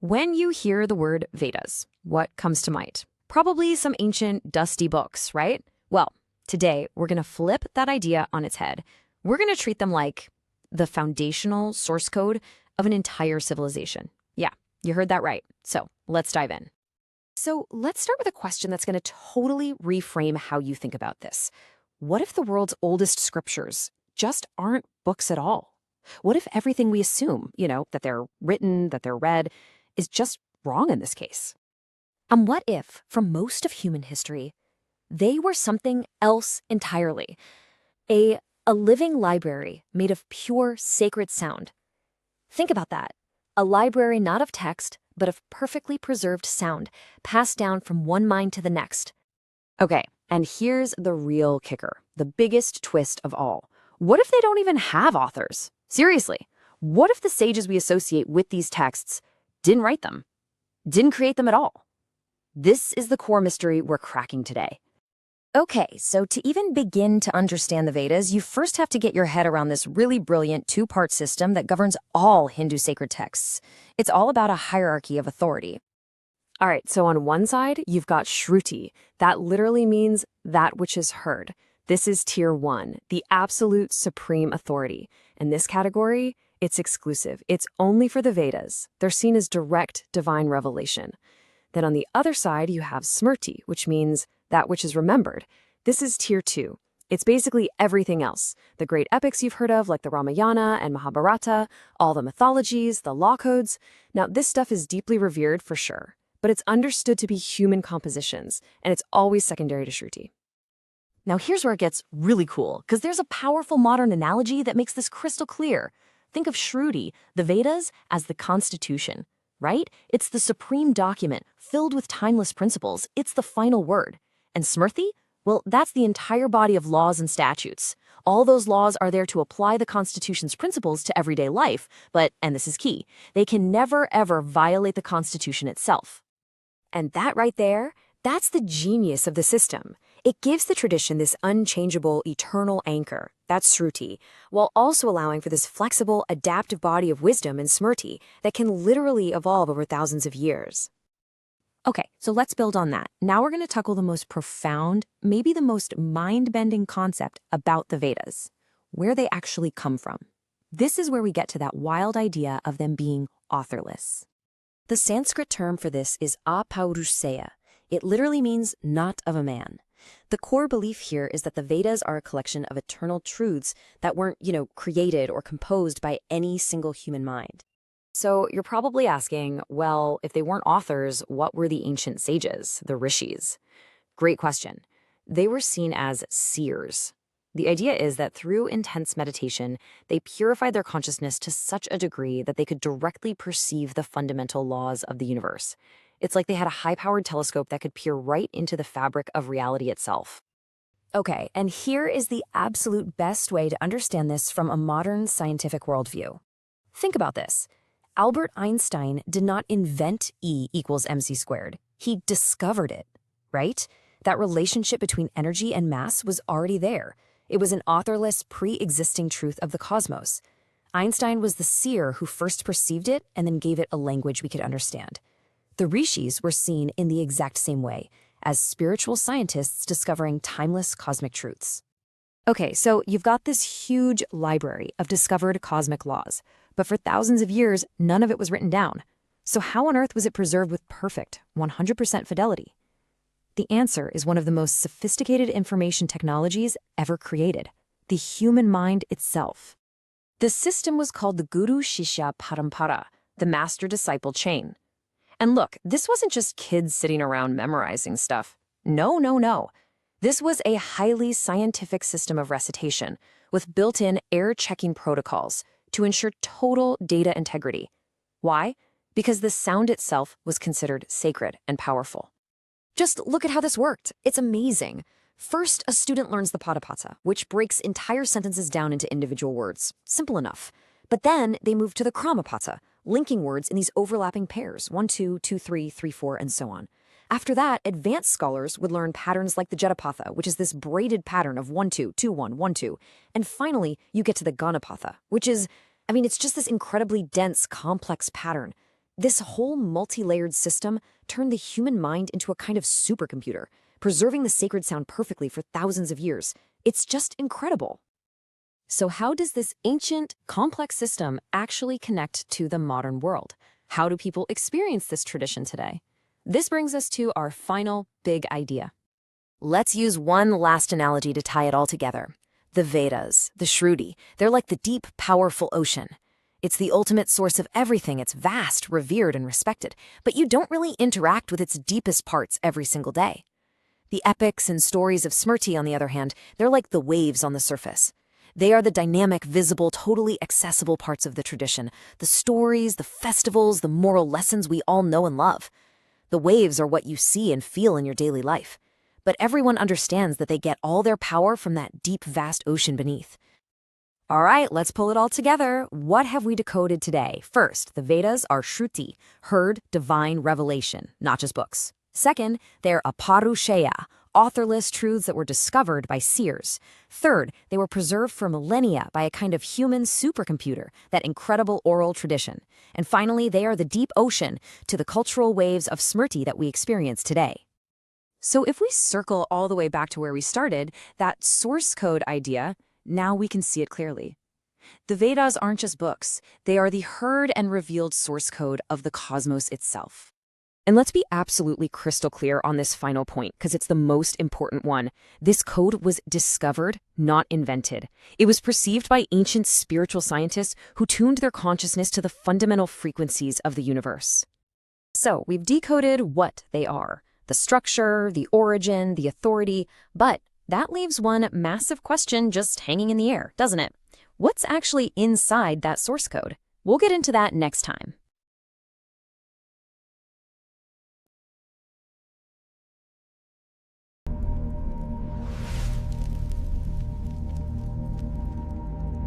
When you hear the word Vedas, what comes to mind? Probably some ancient, dusty books, right? Well, today we're going to flip that idea on its head. We're going to treat them like the foundational source code of an entire civilization. Yeah, you heard that right. So let's dive in. So let's start with a question that's going to totally reframe how you think about this. What if the world's oldest scriptures just aren't books at all? What if everything we assume, that they're written, that they're read, is just wrong in this case? And what if, for most of human history, they were something else entirely? A living library made of pure sacred sound. Think about that. A library not of text, but of perfectly preserved sound, passed down from one mind to the next. Okay, and here's the real kicker, the biggest twist of all. What if they don't even have authors? Seriously, what if the sages we associate with these texts didn't write them, didn't create them at all? This is the core mystery we're cracking today. Okay, so to even begin to understand the Vedas, you first have to get your head around this really brilliant two-part system that governs all Hindu sacred texts. It's all about a hierarchy of authority. All right, so on one side, you've got Śruti. That literally means that which is heard. This is tier 1, the absolute supreme authority. In this category, it's exclusive. It's only for the Vedas. They're seen as direct divine revelation. Then on the other side, you have Smṛti, which means that which is remembered. This is tier 2. It's basically everything else. The great epics you've heard of, like the Ramayana and Mahabharata, all the mythologies, the law codes. Now, this stuff is deeply revered for sure, but it's understood to be human compositions, and it's always secondary to Śruti. Now, here's where it gets really cool, because there's a powerful modern analogy that makes this crystal clear. Think of Śruti, the Vedas, as the Constitution, right? It's the supreme document filled with timeless principles. It's the final word. And Smṛti? Well, that's the entire body of laws and statutes. All those laws are there to apply the Constitution's principles to everyday life, but, and this is key, they can never, ever violate the Constitution itself. And that right there, that's the genius of the system. It gives the tradition this unchangeable, eternal anchor, that's Śruti, while also allowing for this flexible, adaptive body of wisdom in Smṛti that can literally evolve over thousands of years. Okay, so let's build on that. Now we're going to tackle the most profound, maybe the most mind-bending concept about the Vedas, where they actually come from. This is where we get to that wild idea of them being authorless. The Sanskrit term for this is apauruseya. It literally means not of a man. The core belief here is that the Vedas are a collection of eternal truths that weren't, created or composed by any single human mind. So you're probably asking, well, if they weren't authors, what were the ancient sages, the rishis? Great question. They were seen as seers. The idea is that through intense meditation, they purified their consciousness to such a degree that they could directly perceive the fundamental laws of the universe. It's like they had a high-powered telescope that could peer right into the fabric of reality itself. Okay, and here is the absolute best way to understand this from a modern scientific worldview. Think about this. Albert Einstein did not invent E equals mc squared. He discovered it, right? That relationship between energy and mass was already there. It was an authorless, pre-existing truth of the cosmos. Einstein was the seer who first perceived it and then gave it a language we could understand. The rishis were seen in the exact same way, as spiritual scientists discovering timeless cosmic truths. Okay, so you've got this huge library of discovered cosmic laws, but for thousands of years, none of it was written down. So how on earth was it preserved with perfect, 100% fidelity? The answer is one of the most sophisticated information technologies ever created, the human mind itself. The system was called the Guru Shishya Parampara, the master-disciple chain. And look, this wasn't just kids sitting around memorizing stuff. No. This was a highly scientific system of recitation with built-in error-checking protocols to ensure total data integrity. Why? Because the sound itself was considered sacred and powerful. Just look at how this worked. It's amazing. First, a student learns the Padapata, which breaks entire sentences down into individual words. Simple enough. But then they move to the Kramapata, linking words in these overlapping pairs, 1, 2, 2, 3, 3, 4, and so on. After that, advanced scholars would learn patterns like the Jetapatha, which is this braided pattern of 1, 2, 2, 1, 1, 2. And finally, you get to the Ganapatha, which is, it's just this incredibly dense, complex pattern. This whole multi-layered system turned the human mind into a kind of supercomputer, preserving the sacred sound perfectly for thousands of years. It's just incredible. So how does this ancient, complex system actually connect to the modern world? How do people experience this tradition today? This brings us to our final big idea. Let's use one last analogy to tie it all together. The Vedas, the Śruti, they're like the deep, powerful ocean. It's the ultimate source of everything. It's vast, revered, and respected, but you don't really interact with its deepest parts every single day. The epics and stories of Smṛti, on the other hand, they're like the waves on the surface. They are the dynamic, visible, totally accessible parts of the tradition, the stories, the festivals, the moral lessons we all know and love. The waves are what you see and feel in your daily life. But everyone understands that they get all their power from that deep, vast ocean beneath. All right, let's pull it all together. What have we decoded today? First, the Vedas are Śruti, heard divine revelation, not just books. Second, they're aparushaya, authorless truths that were discovered by seers. Third, they were preserved for millennia by a kind of human supercomputer, that incredible oral tradition. And finally, they are the deep ocean to the cultural waves of Smṛti that we experience today. So if we circle all the way back to where we started, that source code idea, now we can see it clearly. The Vedas aren't just books. They are the heard and revealed source code of the cosmos itself. And let's be absolutely crystal clear on this final point, because it's the most important one. This code was discovered, not invented. It was perceived by ancient spiritual scientists who tuned their consciousness to the fundamental frequencies of the universe. So we've decoded what they are, the structure, the origin, the authority, but that leaves one massive question just hanging in the air, doesn't it? What's actually inside that source code? We'll get into that next time.